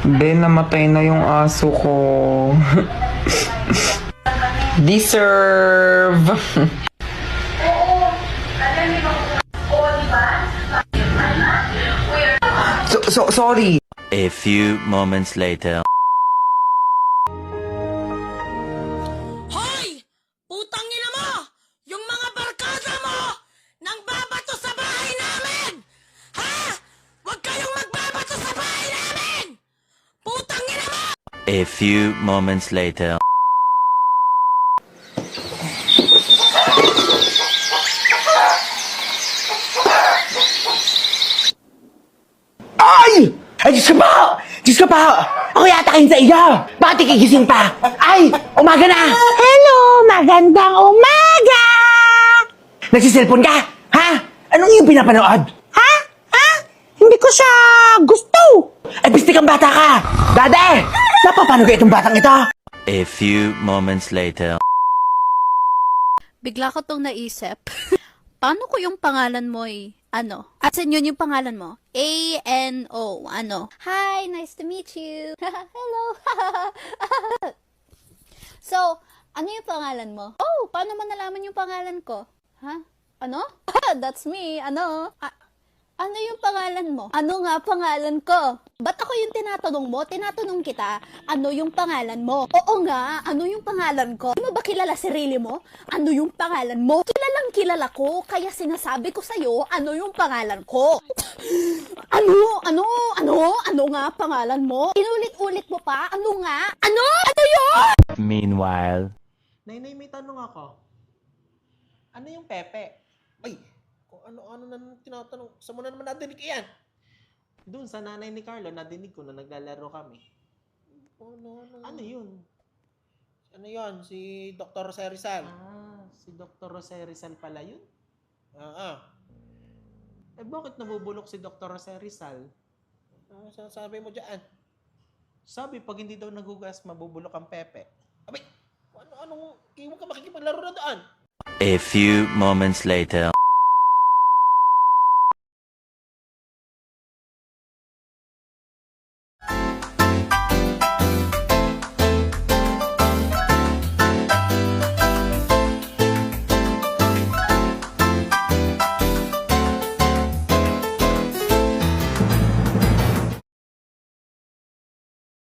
Be, namatay na yung aso ko. Deserve. Sorry. A few moments later. Hoy! Putang ina mo! Yung mga barkada mo! Nang babato sa bahay namin! Ha? Huwag kayong magbabato sa bahay namin! Putang ina mo! A few moments later. Ay! Ay, Diyos ko po! Diyos ko po! Ako yata kayo sa iyo! Bakit ikigising pa? Ay! Umaga na! Hello! Magandang umaga! Nagsiselfon ka? Ha? Anong iyong pinapanood? Ha? Ha? Hindi ko siya gusto! Ay, bistik ang bata ka! Dade! Napapano ka itong batang ito? A few moments later. Bigla ko tong naisip. Paano ko yung pangalan mo ano? As in, yun yung pangalan mo. A-N-O. Ano? Hi, nice to meet you. Hello. So, ano yung pangalan mo? Oh, paano mo nalaman yung pangalan ko? Ha? Ano? That's me. Ano? Ano yung pangalan mo? Ano nga pangalan ko? Ba't ako yung tinatanong mo? Tinatanong kita, ano yung pangalan mo? Oo nga, ano yung pangalan ko? Di mo ba kilala sarili mo? Ano yung pangalan mo? Kilalang kilala ko, kaya sinasabi ko sa'yo, ano yung pangalan ko? Ano nga pangalan mo? Inulit-ulit mo pa? Ano nga? Ano? Ano yun? Meanwhile. Nay, may tanong ako. Ano yung Pepe? Ay, kung ano-ano na tinatanong. Sa mo na naman nadinig yan. Doon sa nanay ni Carlo, nadinig ko na naglalaro kami. Ano yun? Ano yun? Si Dr. Jose Rizal. Si Dr. Jose Rizal pala yun? Eh, bakit nabubulok si Dr. Jose Rizal? Ano sinasabi mo dyan? Sabi, pag hindi daw nagugas, mabubulok ang Pepe. Abay, anong, hindi mo ka makikipaglaro na doon? A few moments later.